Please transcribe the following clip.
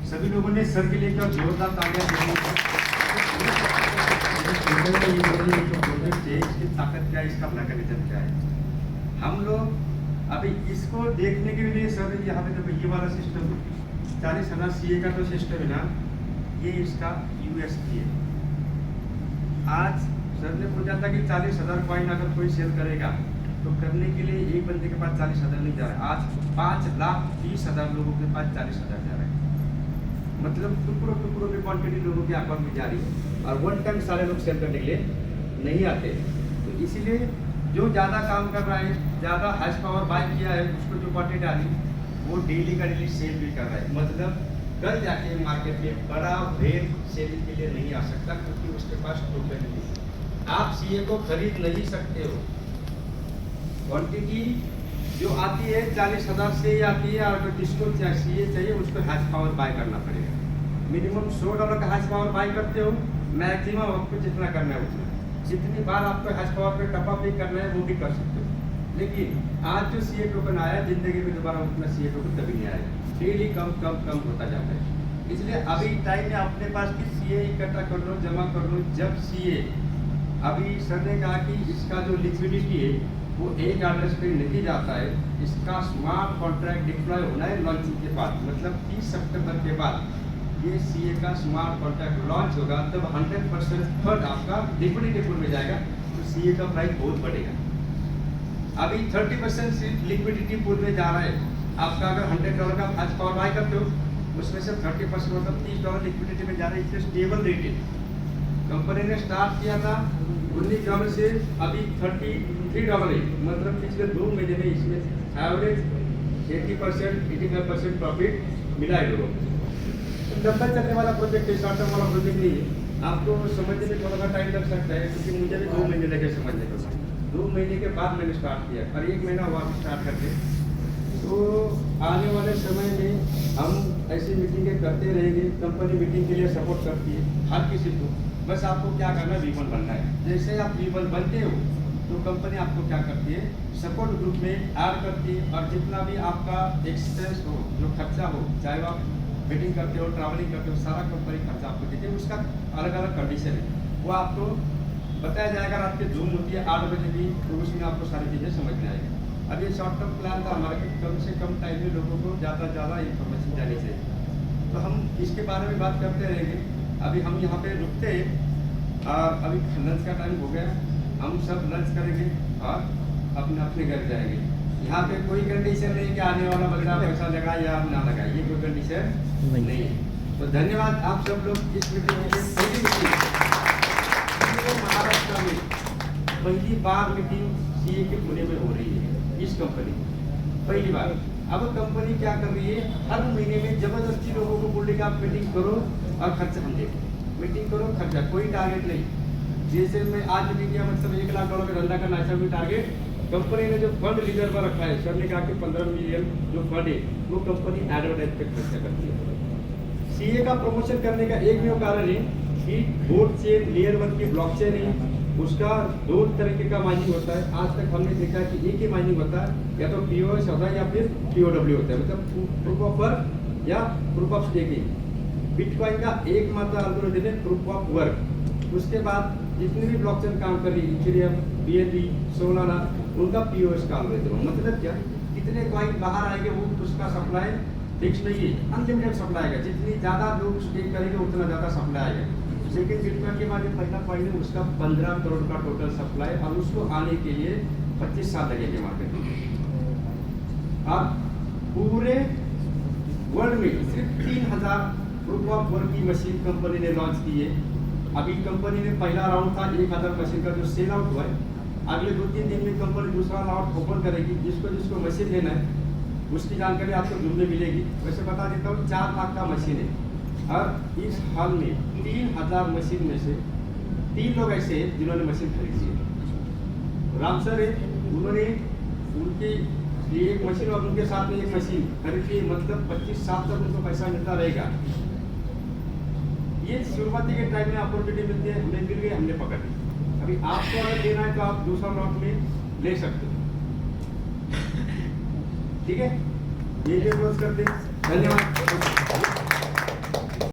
सभी लोगों ने सर के लिए क्या जोरदार तालियां दी। इसकी ताकत क्या है, इसका मैकेनिज्म क्या है। हम लोग अभी इसको देखने के लिए सर यहाँ पे तो ये वाला सिस्टम 40,000 CA का तो सिस्टम है ना, ये इसका USP है। आज सर ने पूछा था कि 40,000 कॉइन अगर कोई सेल करेगा तो करने के लिए एक बंदे के पास 40,000 नहीं जा रहा है। आज 5,20,000 लोगों के पास 40,000 जा रहा है। मतलब टुकड़ों की क्वांटिटी लोगों के अकाउंट में जा रही है और वन टाइम सारे लोग सेल करने के लिए नहीं आते। तो इसीलिए जो ज़्यादा काम कर रहा है, ज़्यादा हाई पावर बाय किया है, उसको जो क्वांटिटी आ रही वो डेली का डेली सेल भी कर रहा है। मतलब कल जाके मार्केट में बड़ा वेट सेलिंग के लिए नहीं आ सकता क्योंकि उसके पास टोकन नहीं है। आप CA को खरीद नहीं सकते हो। क्वांटिटी जो आती है 40,000 से ही आती है और जिसको CA चाहिए उसको हैश पावर बाय करना पड़ेगा। मिनिमम $100 का हैश पावर बाय करते हो, मैक्सिमम आपको जितना करना है उतना। जितनी बार आपको हैश पावर पे टपा पे करना है वो भी कर सकते हो। लेकिन आज जो CA टोकन आया, जिंदगी में दोबारा उतना CA टोकन कभी नहीं आएगा। डेली कम होता जाता है। इसलिए अभी टाइम है अपने पास कि CA इकट्ठा कर लो, जमा कर लो। जब CA अभी सर ने कहा कि इसका जो लिक्विडिटी है वो एक एड्रेस पे नहीं जाता है, इसका स्मार्ट कॉन्ट्रैक्ट डिप्लॉय होना है लॉन्चिंग के बाद। मतलब 30 सितंबर के बाद ये CA का स्मार्ट कॉन्ट्रैक्ट लॉन्च होगा, तब 100% फंड आपका लिक्विडिटी पूल में जाएगा तो CA का प्राइस बहुत बढ़ेगा। अभी 30% लिक्विडिटी पूल में जा रहा है। आपका अगर $100 का हैश पावर बाय करते हो उसमें से 30% मतलब $30 लिक्विडिटी में जा रहा है। इसलिए स्टेबल रेट है। कंपनी ने स्टार्ट किया था $19 से, अभी $33 है। मतलब पिछले 2 महीने में इसमें एवरेज 80% 85% प्रॉफिट मिला है लोगों को। लंबा चलने वाला प्रोजेक्ट है, शॉर्ट टर्म वाला प्रोजेक्ट नहीं है। आपको समझने में थोड़ा सा टाइम लग सकता है क्योंकि मुझे भी 2 महीने लगे समझने को। 2 महीने के बाद मैंने स्टार्ट किया और 1 महीना हुआ स्टार्ट करके। तो आने वाले समय में हम ऐसी मीटिंगें करते रहेंगे। कंपनी मीटिंग के लिए सपोर्ट करती है हर किसी को। बस आपको क्या करना है, V1 बनना है। जैसे आप V1 बनते हो तो कंपनी आपको क्या करती है, सपोर्ट ग्रुप में ऐड करती है और जितना भी आपका एक्सपेंस हो, जो खर्चा हो, चाहे आप मीटिंग करते हो, ट्रैवलिंग करते हो, सारा कंपनी खर्चा आपको देती है। उसका अलग अलग कंडीशन है, वो आपको बताया जाएगा। रात के जूम होती है 8 बजे भी, तो उसमें आपको सारी चीज़ें समझ में आएगी। अब ये शॉर्ट टर्म प्लान था हमारा कि कम से कम टाइम में लोगों को ज़्यादा से ज़्यादा इन्फॉर्मेशन जानी चाहिए। तो हम इसके बारे में बात करते रहेंगे। अभी हम यहाँ पे रुकते हैं। अभी लंच का टाइम हो गया, हम सब लंच करेंगे और अपने अपने घर जाएंगे। यहाँ पे कोई कंडीशन नहीं कि आने वाला बंदा पैसा लगाए या ना लगाए, ये कोई कंडीशन नहीं है। तो धन्यवाद आप सब लोग इस मीटिंग में। महाराष्ट्र में पहली बार मीटिंग CA के पुणे में हो रही है इस कंपनी पहली बार। अब कंपनी क्या कर रही है, हर महीने में जबरदस्ती लोगों को बोल रही है आप मीटिंग करो और खर्चा हम देंगे। मीटिंग करो, खर्चा, कोई टारगेट नहीं। जैसे मैं आज मीटिंग किया, मतलब $1 लाख का धंधा करना, ऐसा कोई टारगेट कंपनी ने जो फंड रिजर्व पर रखा है, सर ने कहा कि 15 मिलियन जो फंड है वो कंपनी एडवर्टाइज पे खर्चा करती है। CA का प्रमोशन करने का एक भी कारण है कि बोर्ड चेन लेयर 1 की ब्लॉकचेन है, उसका 2 तरीके का माइनिंग होता है। आज तक हमने देखा कि एक ही माइनिंग होता है, या तो POS होता है या फिर POW होता है, मतलब प्रूफ ऑफ वर्क या प्रूफ ऑफ स्टेकिंग। बिटकॉइन का एकमात्र एल्गोरिथम है प्रूफ ऑफ वर्क। उसके बाद जितनी भी ब्लॉकचेन काम कर रही है, इथेरियम, BNB, सोलाना, उनका POS का एल्गोरिथम। मतलब क्या, कितने कॉइन बाहर आएंगे वो उसका सप्लाई फिक्स नहीं है, अनलिमिटेड सप्लाई आएगा। जितनी ज़्यादा लोग स्टेक करेंगे उतना ज़्यादा सप्लाई आएगा। लेकिन बिटकॉइन के बाद पहला कॉइन है उसका 15 करोड़ का टोटल सप्लाई, और उसको आने के लिए 25 साल लगेंगे मार्केट में। अब पूरे वर्ल्ड में सिर्फ 3,000 प्रूफ ऑफ वर्क की मशीन कंपनी ने लॉन्च की है। अभी कंपनी ने पहला राउंड था 1,000 मशीन का जो सेल आउट हुआ है। अगले 2-3 दिन में कंपनी दूसरा राउंड ओपन करेगी। जिसको मशीन लेना है उसकी जानकारी आपको जूम में मिलेगी। वैसे बता देता हूँ 4 लाख का मशीन है, और इस हाल में 3,000 मशीन में से 3 लोग ऐसे हैं जिन्होंने मशीन खरीदी है। राम सर है, उन्होंने उनकी एक मशीन और उनके साथ में एक मशीन खरीद ली। मतलब 25 साल तक उनको पैसा मिलता रहेगा। ये शुरुआती के टाइम में अपॉर्चुनिटी मिलती है, हमें मिल गई, हमने पकड़ ली। अभी आपको अगर लेना है तो आप दूसरा लॉट में ले सकते हो। ठीक है, ये क्लोज करते हैं। धन्यवाद।